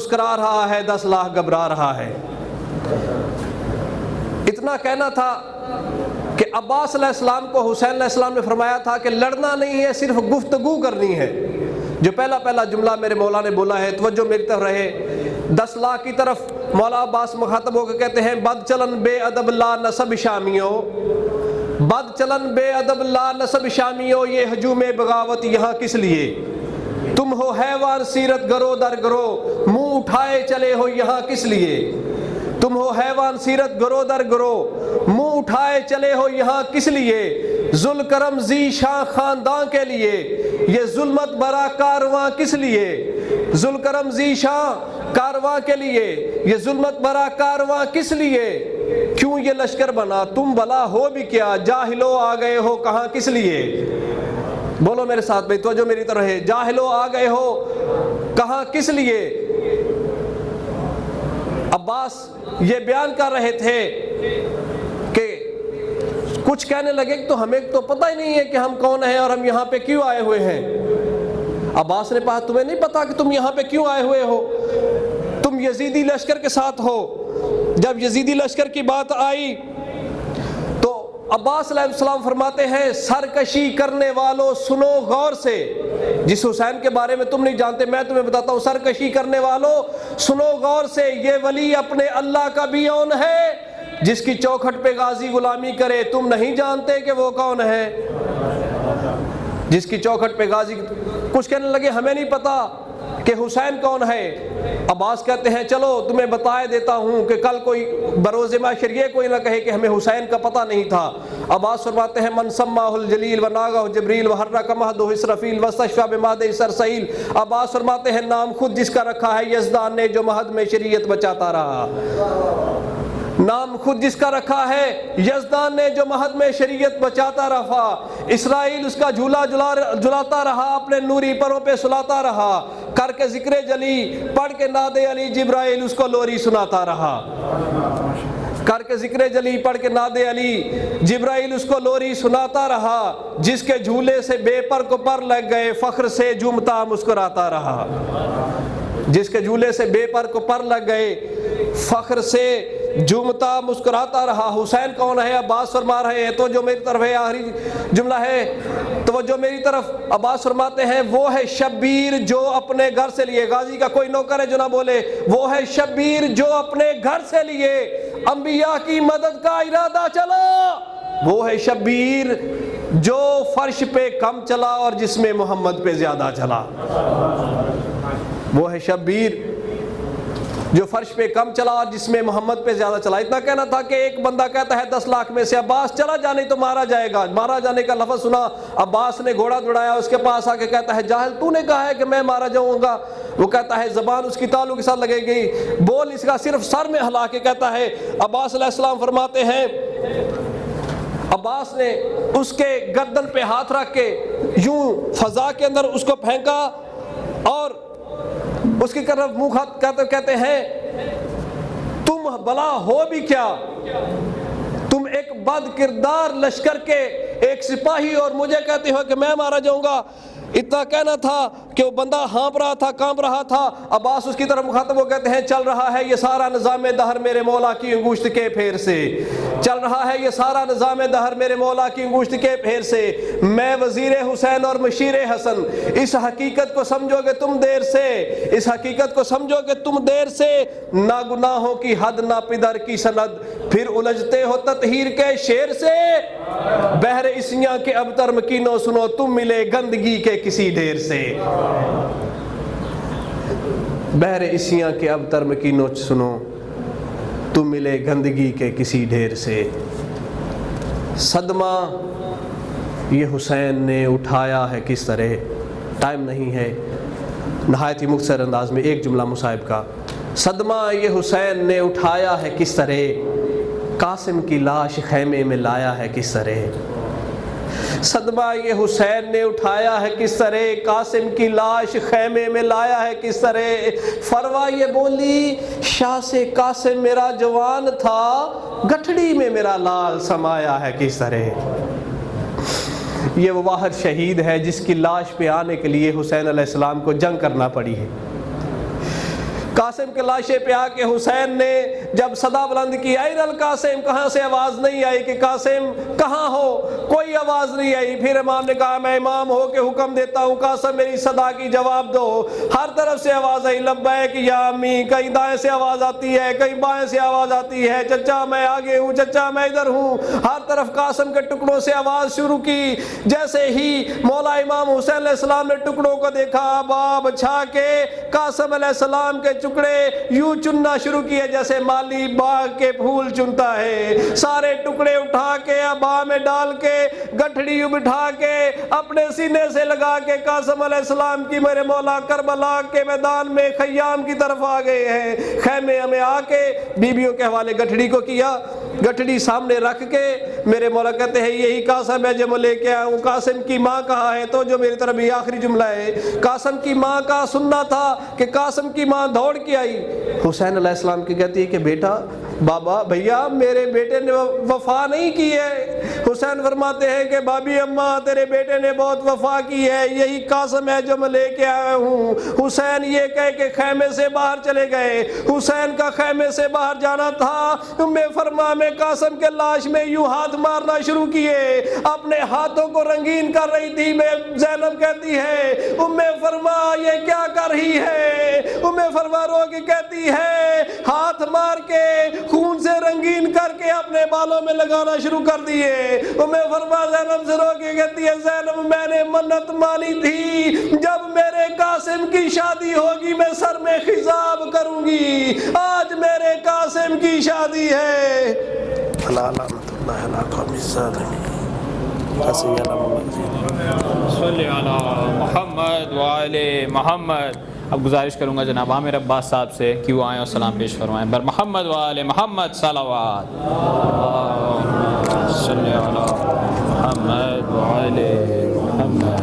مسکرا رہا ہے 10 لاکھ گھبرا رہا ہے۔ اتنا کہنا تھا کہ عباس علیہ السلام کو حسین علیہ السلام نے فرمایا تھا کہ لڑنا نہیں ہے، صرف گفتگو کرنی ہے۔ جو پہلا جملہ میرے مولا نے بولا ہے، توجہ میری طرف رہے، 10 لاکھ کی طرف مولا عباس مخاطب ہو کے کہتے ہیں بد چلن بے ادب لا نسب شامیوں، بد چلن بے ادب لا نسب شامیوں، یہ ہجوم بغاوت یہاں کس لیے؟ تم ہو حیوان سیرت گرو در گرو، منہ اٹھائے چلے ہو یہاں کس لیے؟ تم ہو حیوان سیرت گرو در گرو، منہ اٹھائے چلے ہو یہاں کس لیے؟ ذوالکرم ذی شاہ خاندان کے لیے، یہ ظلمت برا کارواں کس لیے؟ ذوالکرم ذی شاہ کارواں کے لیے، یہ ظلمت برا کارواں کس لیے؟ کیوں یہ لشکر بنا تم بلا ہو بھی کیا، جاہلو آ گئے ہو کہاں کس لیے؟ بولو میرے ساتھ بھائی، توجہ میری طرف ہے، جاہلو آ گئے ہو کہاں کس لیے؟ عباس یہ بیان کر رہے تھے کہ کچھ کہنے لگے تو ہمیں تو پتہ ہی نہیں ہے کہ ہم کون ہیں اور ہم یہاں پہ کیوں آئے ہوئے ہیں۔ عباس نے کہا تمہیں نہیں پتا کہ تم یہاں پہ کیوں آئے ہوئے ہو؟ تم یزیدی لشکر کے ساتھ ہو۔ جب یزیدی لشکر کی بات آئی تو عباس علیہ السلام فرماتے ہیں سرکشی کرنے والوں سنو غور سے، جس حسین کے بارے میں تم نہیں جانتے میں تمہیں بتاتا ہوں، سرکشی کرنے والوں سنو غور سے، یہ ولی اپنے اللہ کا بھی اون ہے جس کی چوکھٹ پہ غازی غلامی کرے۔ تم نہیں جانتے کہ وہ کون ہے جس کی چوکھٹ پہ غازی؟ کچھ کہنے لگے ہمیں نہیں پتا کہ حسین کون ہے۔ عباس کہتے ہیں چلو تمہیں بتائے دیتا ہوں کہ کل کوئی بروز محشر یہ کوئی نہ کہے کہ ہمیں حسین کا پتہ نہیں تھا۔ عباس فرماتے ہیں من سماہ الجلیل و ناغہ جبریل و حرک مہدہ اسرافیل واستشفى بمہدہ سرسیل۔ عباس فرماتے ہیں نام خود جس کا رکھا ہے یزدان نے جو مہد میں شریعت بچاتا رہا، نام خود جس کا رکھا ہے یزدان نے جو مہد میں شریعت بچاتا رہا، اسرائیل اس کا جھولا جھلاتا رہا، اپنے نوری پروں پہ سلاتا رہا، کر کے ذکر جلی پڑھ کے ناد علی جبرائیل اس کو لوری سناتا رہا، کر کے ذکر جلی پڑھ کے ناد علی جبرائیل اس کو لوری سناتا رہا، جس کے جھولے سے بے پر کو پر لگ گئے فخر سے جھومتا مسکراتا رہا، جس کے جھولے سے بے پر کو پر لگ گئے فخر سے جھومتا مسکراتا رہا۔ حسین کون ہے؟ عباس فرما رہے ہیں، تو جو میری طرف ہے آخری جملہ ہے، تو جو میری طرف عباس فرماتے ہیں وہ ہے شبیر جو اپنے گھر سے لیے، غازی کا کوئی نوکر ہے جو نہ بولے، وہ ہے شبیر جو اپنے گھر سے لیے انبیاء کی مدد کا ارادہ چلا، وہ ہے شبیر جو فرش پہ کم چلا اور جس میں محمد پہ زیادہ چلا، وہ ہے شبیر جو فرش پہ کم چلا اور جس میں محمد پہ زیادہ چلا۔ اتنا کہنا تھا کہ ایک بندہ کہتا ہے 10 لاکھ میں سے عباس چلا جا نہیں تو مارا جائے گا، مارا جانے کا لفظ سنا عباس نے گھوڑا دوڑایا، اس کے پاس آ کے کہتا ہے جاہل تو نے کہا ہے کہ میں مارا جاؤں گا؟ وہ کہتا ہے زبان اس کی تالو کے ساتھ لگے گئی، بول اس کا صرف سر میں ہلا کے کہتا ہے۔ عباس علیہ السلام فرماتے ہیں عباس نے اس کے گردن پہ ہاتھ رکھ کے یوں فضا کے اندر اس کو پھینکا اور اس کی طرف منہ کہتے ہیں تم بلا ہو بھی کیا، تم ایک بد کردار لشکر کے ایک سپاہی اور مجھے کہتے ہو کہ میں مارا جاؤں گا۔ اتنا کہنا تھا کہ وہ بندہ ہانپ رہا تھا، کانپ رہا تھا۔ عباس اس کی طرف مخاطب ہو کہتے ہیں چل رہا ہے یہ سارا نظام دہر میرے مولا کی انگوشت کے پھیر سے، چل رہا ہے یہ سارا نظام دہر میرے مولا کی انگوشت کے پھیر سے، میں وزیر حسین اور مشیر حسن، اس حقیقت کو سمجھو گے تم دیر سے، اس حقیقت کو سمجھو گے تم دیر سے، نہ گناہوں کی حد نہ پدر کی سند، پھر الجھتے ہو تطہیر کے شیر سے، بحر اسیاں کے ابتر مکینوں سنو تم ملے گندگی کے کسی ڈھیر سے، بحر اسیاں کے ابتر مکینوں سنو تم ملے گندگی کے کسی ڈھیر سے۔ صدمہ یہ حسین نے اٹھایا ہے کس طرح، ٹائم نہیں ہے، نہایت ہی مختصر انداز میں ایک جملہ مصائب کا۔ صدمہ یہ حسین نے اٹھایا ہے کس طرح، قاسم کی لاش خیمے میں لایا ہے کس طرح، صدمہ یہ حسین نے اٹھایا ہے کس طرح، قاسم کی لاش خیمے میں لایا ہے کس طرح، فروا یہ بولی شاہ سے قاسم میرا جوان تھا، گٹھڑی میں میرا لال سمایا ہے کس طرح۔ یہ وہ واحد شہید ہے جس کی لاش پہ آنے کے لیے حسین علیہ السلام کو جنگ کرنا پڑی ہے۔ قاسم قاسم کے لاشے پہ آ کے حسین نے جب صدا بلند کی این القاسم، کہاں سے آواز نہیں آئی کہ قاسم کہاں ہو، کوئی آواز نہیں آئی۔ پھر امام نے کہا میں امام ہو کے حکم دیتا ہوں قاسم میری صدا کی جواب دو۔ ہر طرف سے آواز آئی لبیک یا امی، کہیں دائیں سے آواز آتی ہے کہیں بائیں سے آواز آتی ہے، چچا میں آگے ہوں، چچا میں ادھر ہوں۔ ہر طرف قاسم کے ٹکڑوں سے آواز شروع کی۔ جیسے ہی مولا امام حسین علیہ السلام نے ٹکڑوں کو دیکھا، باب چھا کے قاسم علیہ السلام کے ٹکڑے یوں چننا شروع کیے جیسے مالی باغ کے پھول چنتا ہے۔ سارے ٹکڑے اٹھا کے ابا میں ڈال کے گٹھڑی بٹھا کے اپنے سینے سے لگا کے قاسم علیہ السلام کی میرے مولا کربلا کے میدان میں خیام کی طرف آ گئے ہیں۔ خیمے ہمیں آ کے بیبیوں کے حوالے گٹھڑی کو کیا، گٹھڑی سامنے رکھ کے میرے مولا کہتے ہیں یہی قاسم ہے جو میں لے کے آیا ہوں۔ قاسم کی ماں کہا ہے تو جو میری طرف یہ آخری جملہ ہے، قاسم کی ماں کا سننا تھا کہ قاسم کی ماں دوڑ کے آئی۔ حسین علیہ السلام کی کہتی ہے کہ بیٹا، بابا، بھیا میرے بیٹے نے وفا نہیں کی ہے۔ حسین فرماتے ہیں کہ بابی اماں تیرے بیٹے نے بہت وفا کی ہے، یہی قاسم ہے جو میں لے کے آیا ہوں۔ حسین یہ کہہ کے خیمے سے باہر چلے گئے۔ حسین کا خیمے سے باہر جانا تھا، فرما میں قاسم کے لاش میں یوں ہاتھ مارنا شروع کیے، اپنے ہاتھوں کو رنگین کر رہی تھی۔ میں زینب کہتی ہے فرما یہ کیا کر رہی ہے؟ فرما رو کے کہتی ہے ہاتھ مار کے خون سے رنگین کر کے اپنے بالوں میں لگانا شروع کر دیے۔ فرما زینب سے رو کے کہتی ہے زینب میں نے منت مانی تھی جب میرے قاسم کی شادی ہوگی میں سر میں خضاب کروں گی، آج میرے قاسم کی شادی ہے۔ لعنت اللہ علی قوم الظالمین۔ صلی علی محمد وآل محمد۔ اب گزارش کروں گا جناب عامر عباس صاحب سے کہ وہ آئیں اور سلام پیش فرمائیں۔ بر محمد وآل محمد صلوات۔ صلی علی محمد وآل محمد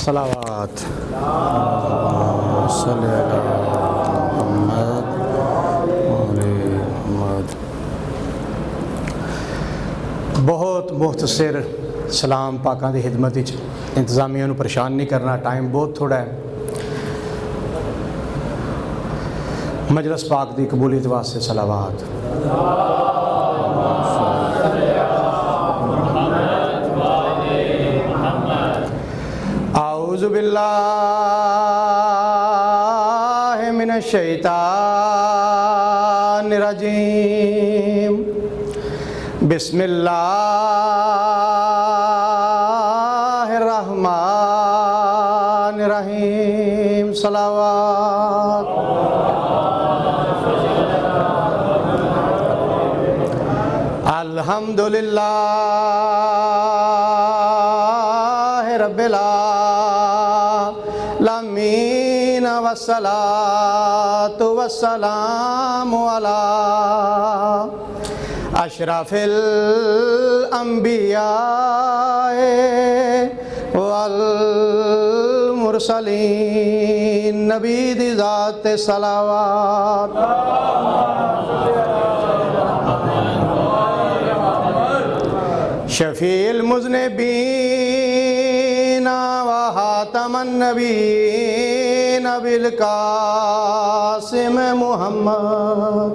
صلوات۔ صلی علی محمد وآل محمد۔ بہت مختصر سلام پاکاں دی خدمت وچ، انتظامیہ نو پریشان نہیں کرنا، ٹائم بہت تھوڑا ہے۔ مجلس پاک دی قبولیت واسطے صلوات۔ اعوذ باللہ من الشیطان الرجیم، بسم اللہ الرحمن الرحیم، صلوات۔ الحمدللہ رب العالمین والصلاة والسلام علی اشرف الانبیاء والمرسلین، نبی دی ذات صلوات۔ شفیع المذنبین وخاتم النبیین بالقاسم محمد،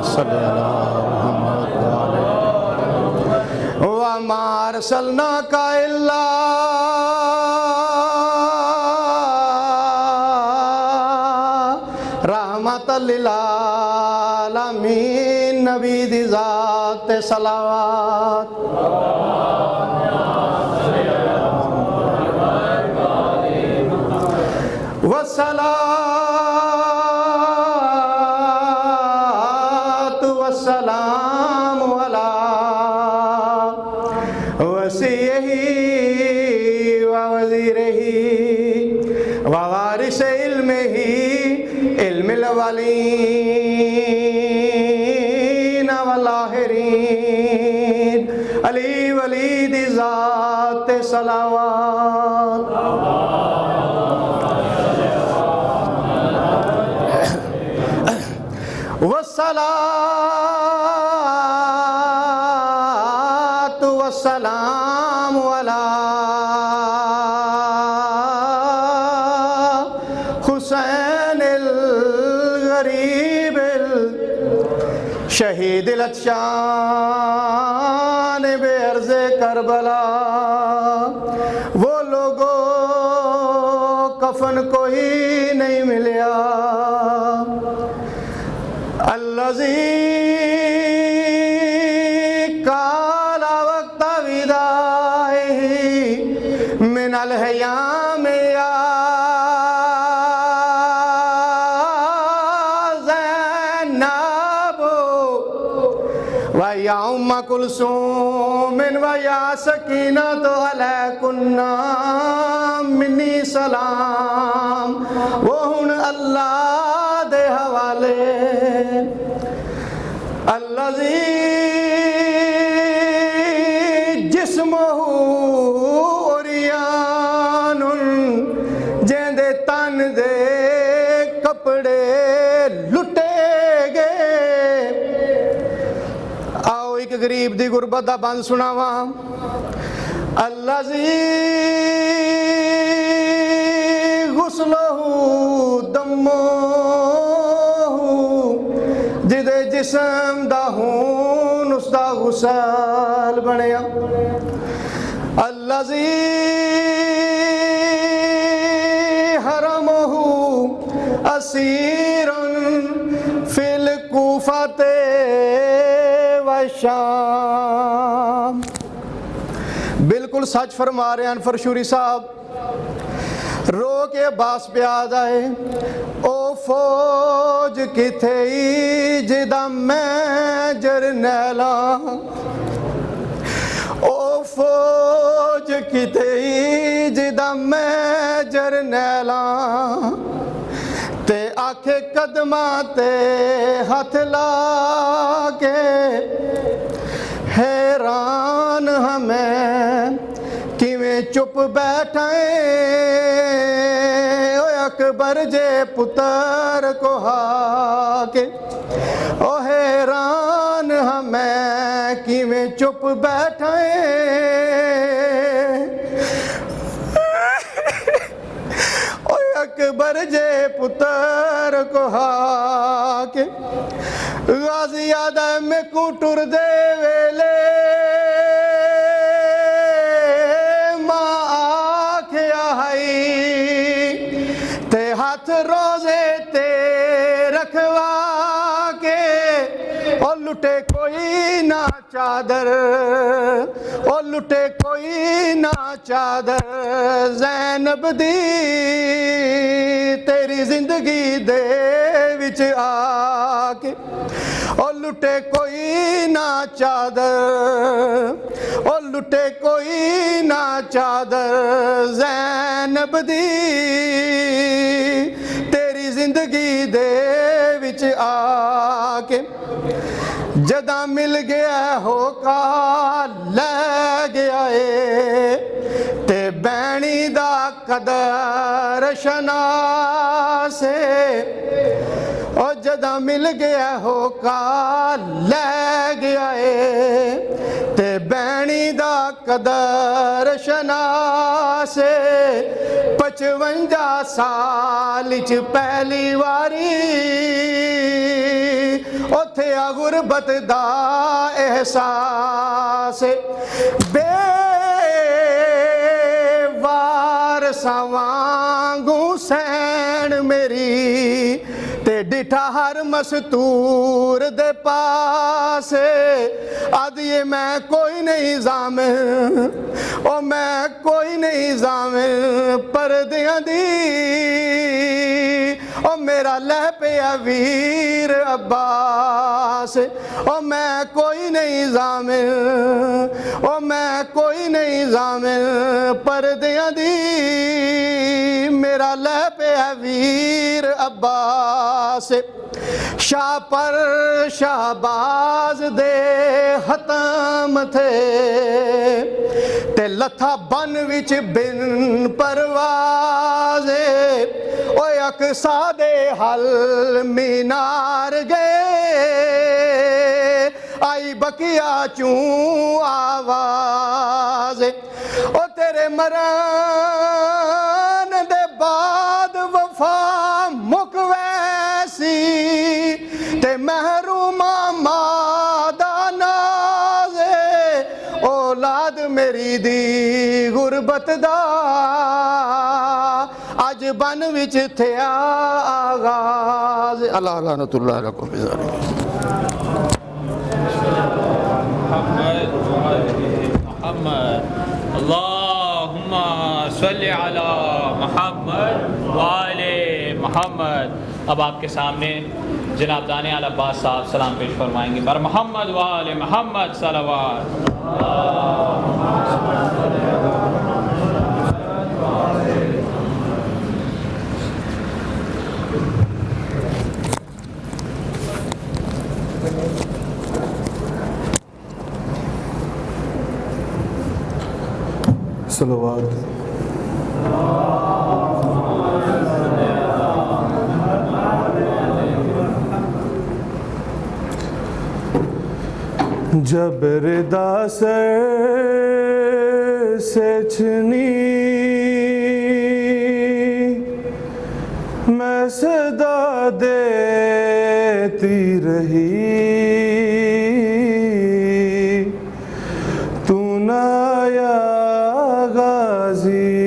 صلی اللہ محمد وما ارسلناک الا رحمت للعالمین، نبی دی ذات صلوات۔ والصلاة والسلام علی وصیہ ووزیرہ ووارث علمہ علم الاولین والآخرین، علی ولی دی ذات صلوات۔ والصلاة والسلام علی حسین الغریب شہید العطشان بے عرض کربلا، وہ لوگوں کفن کوئی نہیں ملیا، الذی قال وقت وداعہ من الحیام یا زینب و یا ام کلثوم و یا سکینۃ علیکن منی سلام، وہ ہن اللہ دے حوالے، الذی جسمہ عریان، جیندے تن دے کپڑے لٹے گئے۔ آؤ ایک غریب دی غربت دا بند سناواں، الذی غسلہ دمہ، جدے جسم دا خون اس دا غسل بنیا، الذی حرمہ اسیر فی الکوفۃ والشام۔ بالکل سچ فرما رہے ہیں انفر شوری صاحب، رو کے عباس پہ یاد آئے، او فوج کتھے جدا میں جرنیلا، او فوج کتھے جدا میں جرنیلا، تے آکھے قدماں تے ہاتھ لا کے، حیران ہمیں کیویں چپ بیٹھیں، او اکبر جے پتر کو ہاکے، او حیران ہمیں کیویں چپ بیٹھیں، او اکبر جے پتر کو ہاکے، غازی آدم کو ٹر دے ویلے ہاتھ روزے تے رکھوا کے، اور لٹے کوئی نہ چادر، اور لٹے کوئی نہ چادر زینب دی، تیری زندگی دے وچ آ کے، اور لٹے کوئی نہ چادر، اور لٹے کوئی نہ چادر زینب دی، تیری زندگی دے وچ آ کے، جداں مل گیا ہو کا لے گیا اے، تے بینی دا قدر شناسے، اور جداں مل گیا ہو کا لے گیا اے، تے بینی دا قدر شناسے، 55 سال چ پہلی واری اوتھے غربت دا احساس، بے وارثاں وانگوں سین میری، تے ڈٹھا ہر مستور دے پاس، آدھیے میں کوئی نہیں ضامن، او میں کوئی نہیں ضامن پردیاں دی، او میرا لہ پیا ویر عباس، او میں کوئی نہیں ضامن، او میں کوئی نہیں ضامن پردیاں دی، میرا لہ پیا ویر عباس، شاہ پر شہباز دے ختم تھے، تے لتھا بن وچ بن پرواز، او اقصا دے حل مینار گئے، آئی بقیا چوں آواز، او تیرے مران دے بعد وفا محروما مادہ ناز اولاد میری دی غربت دا اج بن وچ تھیا آغاز اللہ لعنت اللہ علیکم محمد اللہم صلی علی محمد وآل محمد. اب آپ کے سامنے جناب دانے عباس صاحب سلام پیش فرمائیں گے. بر محمد وآل محمد صلوات. صلوات. جب ردا سر سے چھنی میں صدا دیتی رہی تو نہ آیا غازی.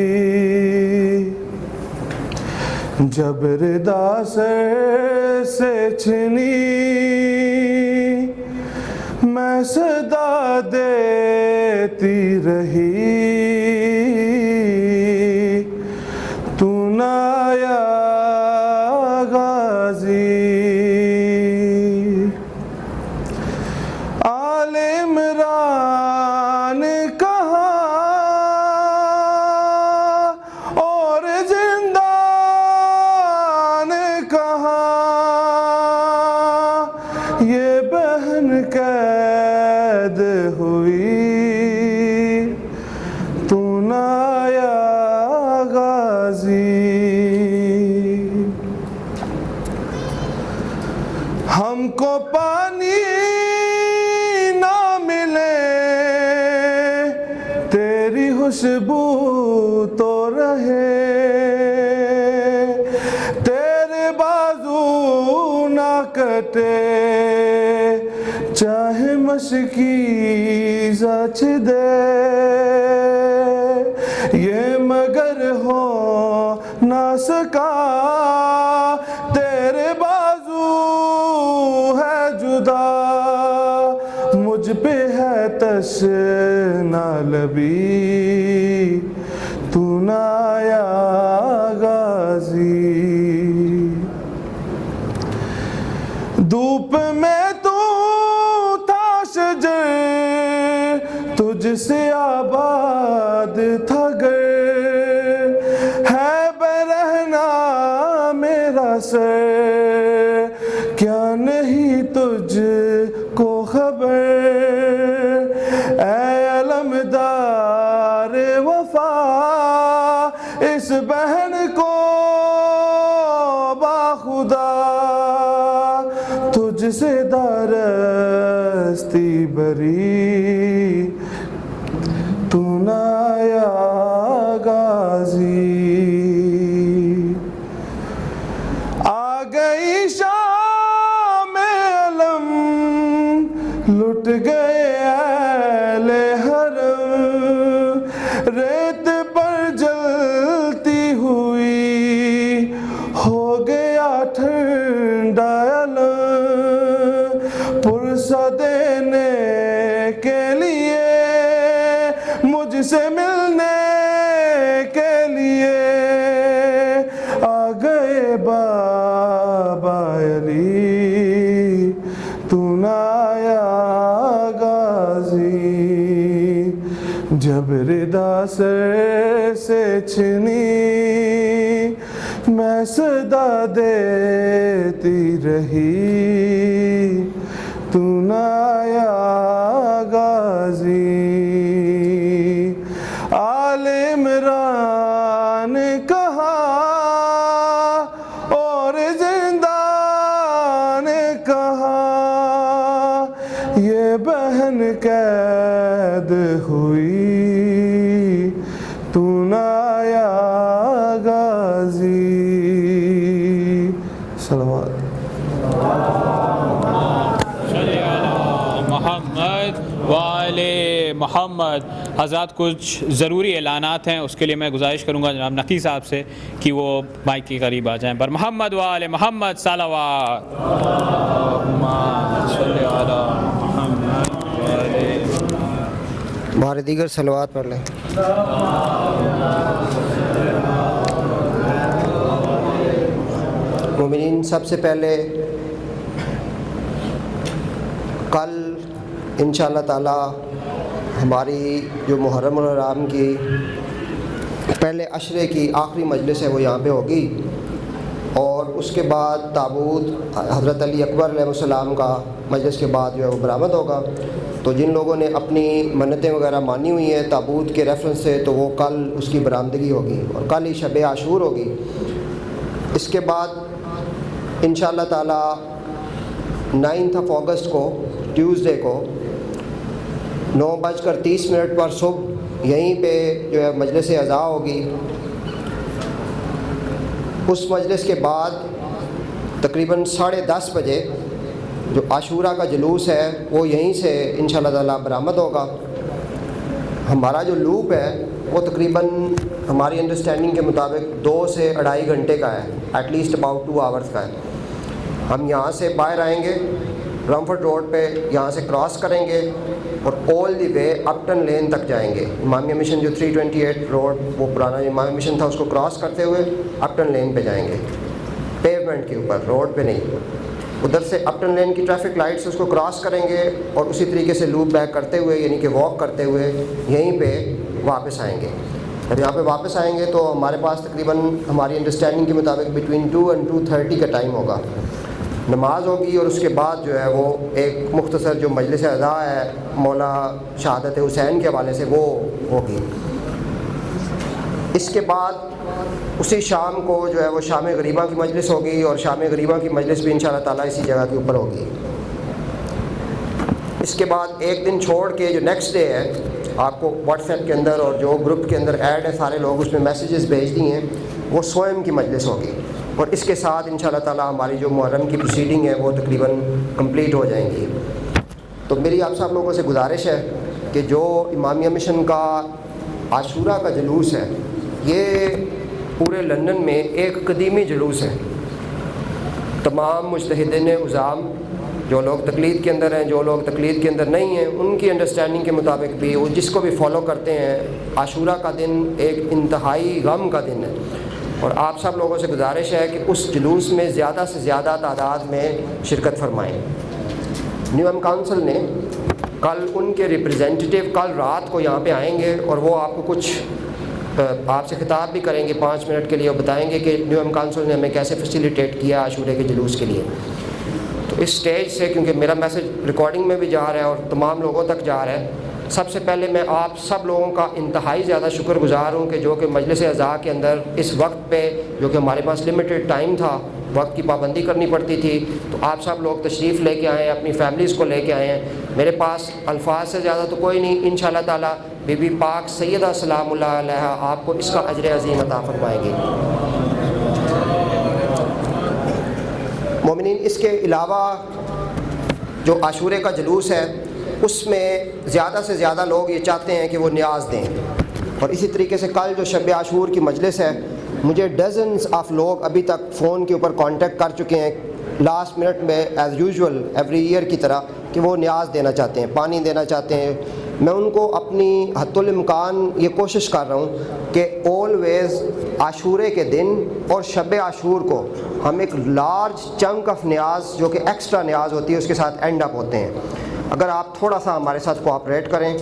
جب ردا سر سے چھنی میں صدا دیتی رہی تو نہ آیا غازی. آل عمران کہاں اور زندان کہاں یہ بہن قید ہوئی تو نہ آیا غازی. ہم کو پانی نہ ملے تیری خوشبو تو رہے تیرے بازو نہ کٹے چاہے مشکی سچ دے یہ مگر ہو نہ سکا تیرے بازو ہے جدا مجھ پہ ہے تشنا لبی تو نہ آیا غازی. دھوپ میں تو تھا شجر تجھ سے آباد تھا گر ہے برہنا میرا سر کیا نہیں تجھ کو خبر اے علمدار وفا اس بہن کو باخدا تجھ سے دارستی بری تو نہ آیا غازی. آ گئی شام علم لٹ گئے اہل حرم ریت پر جلتی ہوئی ہو گیا ٹھنڈا علم پرسہ دینے کے لیے مجھ سے ملنے کے لیے آ گئے بابا علی تو نہ آیا غازی. جب ردا سر سے چھنی میں صدا دیتی رہی تو نہ آیا غازی. آل عمران کہاں اور زندان کہاں یہ بہن قید ہوئی تو نہ آیا غازی. صلوات. محمد. حضرات کچھ ضروری اعلانات ہیں، اس کے لیے میں گزارش کروں گا جناب نقی صاحب سے کہ وہ مائک کے قریب آ جائیں. بر محمد و آل محمد صلوات. بار دیگر صلوات پڑھ لیں. مومنین، سب سے پہلے کل انشاءاللہ تعالی ہماری جو محرم الحرام کی پہلے عشرے کی آخری مجلس ہے وہ یہاں پہ ہوگی، اور اس کے بعد تابوت حضرت علی اکبر علیہ السلام کا مجلس کے بعد جو ہے وہ برآمد ہوگا. تو جن لوگوں نے اپنی منتیں وغیرہ مانی ہوئی ہیں تابوت کے ریفرنس سے، تو وہ کل اس کی برآمدگی ہوگی، اور کل ہی شب عاشور ہوگی. اس کے بعد انشاءاللہ تعالی 9 اگست کو ٹیوزڈے کو 9:30 پر صبح یہیں پہ جو ہے مجلس عزا ہوگی. اس مجلس کے بعد تقریباً 10:30 بجے جو عاشورہ کا جلوس ہے وہ یہیں سے انشاءاللہ تعالی برآمد ہوگا. ہمارا جو لوپ ہے وہ تقریباً ہماری انڈرسٹینڈنگ کے مطابق 2 سے 2.5 گھنٹے کا ہے، ایٹ لیسٹ اباؤٹ 2 آورس کا ہے. ہم یہاں سے باہر آئیں گے برامفورڈ روڈ پہ، یہاں سے کراس کریں گے اور آل دی وے اپٹن لین تک جائیں گے. امامیہ مشن جو 328 روڈ وہ پرانا امامیہ مشن تھا، اس کو کراس کرتے ہوئے اپٹن لین پہ جائیں گے، پیومنٹ کے اوپر، روڈ پہ نہیں. ادھر سے اپٹن لین کی ٹریفک لائٹ سے اس کو کراس کریں گے اور اسی طریقے سے لوپ بیک کرتے ہوئے یعنی کہ واک کرتے ہوئے یہیں پہ واپس آئیں گے. جب یہاں پہ واپس آئیں گے تو ہمارے پاس تقریباً ہماری انڈرسٹینڈنگ کے مطابق بٹوین 2 and 2:30 کا ٹائم ہوگا. نماز ہوگی اور اس کے بعد جو ہے وہ ایک مختصر جو مجلس عزا ہے مولا شہادت حسین کے حوالے سے وہ ہوگی. اس کے بعد اسی شام کو جو ہے وہ شام غریبہ کی مجلس ہوگی، اور شام غریبہ کی مجلس بھی انشاءاللہ تعالیٰ اسی جگہ کے اوپر ہوگی. اس کے بعد ایک دن چھوڑ کے جو نیکسٹ ڈے ہے، آپ کو واٹس ایپ کے اندر اور جو گروپ کے اندر ایڈ ہے سارے لوگ اس میں میسیجز بھیج دی ہیں، وہ سوئم کی مجلس ہوگی. اور اس کے ساتھ انشاءاللہ تعالیٰ ہماری جو محرم کی پروسیڈنگ ہے وہ تقریباً کمپلیٹ ہو جائیں گی. تو میری آپ سب لوگوں سے گزارش ہے کہ جو امامیہ مشن کا عاشورہ کا جلوس ہے یہ پورے لندن میں ایک قدیمی جلوس ہے. تمام مجتہدین عظام جو لوگ تقلید کے اندر ہیں، جو لوگ تقلید کے اندر نہیں ہیں، ان کی انڈرسٹینڈنگ کے مطابق بھی وہ جس کو بھی فالو کرتے ہیں، عاشورہ کا دن ایک انتہائی غم کا دن ہے. اور آپ سب لوگوں سے گزارش ہے کہ اس جلوس میں زیادہ سے زیادہ تعداد میں شرکت فرمائیں. نیو ایم کونسل نے کل ان کے ریپریزنٹیٹیو کل رات کو یہاں پہ آئیں گے اور وہ آپ کو کچھ آپ سے خطاب بھی کریں گے 5 منٹ کے لیے، اور بتائیں گے کہ نیو ایم کونسل نے ہمیں کیسے فیسیلیٹیٹ کیا عاشورے کے جلوس کے لیے. تو اس سٹیج سے کیونکہ میرا میسج ریکارڈنگ میں بھی جا رہا ہے اور تمام لوگوں تک جا رہا ہے، سب سے پہلے میں آپ سب لوگوں کا انتہائی زیادہ شکر گزار ہوں کہ جو کہ مجلس عزا کے اندر اس وقت پہ جو کہ ہمارے پاس لمیٹڈ ٹائم تھا، وقت کی پابندی کرنی پڑتی تھی، تو آپ سب لوگ تشریف لے کے آئے ہیں، اپنی فیملیز کو لے کے آئے ہیں. میرے پاس الفاظ سے زیادہ تو کوئی نہیں. انشاءاللہ تعالیٰ بی بی پاک سیدہ سلام اللہ علیہا آپ کو اس کا اجر عظیم عطا فرمائیں گے. مومنین، اس کے علاوہ جو عاشورے کا جلوس ہے اس میں زیادہ سے زیادہ لوگ یہ چاہتے ہیں کہ وہ نیاز دیں، اور اسی طریقے سے کل جو شب عاشور کی مجلس ہے مجھے ڈزنز آف لوگ ابھی تک فون کے اوپر کانٹیکٹ کر چکے ہیں لاسٹ منٹ میں ایز یوزول ایوری ایئر کی طرح کہ وہ نیاز دینا چاہتے ہیں، پانی دینا چاہتے ہیں. میں ان کو اپنی حد الامکان یہ کوشش کر رہا ہوں کہ آلویز عاشورے کے دن اور شب عاشور کو ہم ایک لارج چنک آف نیاز جو کہ ایکسٹرا نیاز ہوتی ہے اس کے ساتھ اینڈ اپ ہوتے ہیں. اگر آپ تھوڑا سا ہمارے ساتھ کوآپریٹ کریں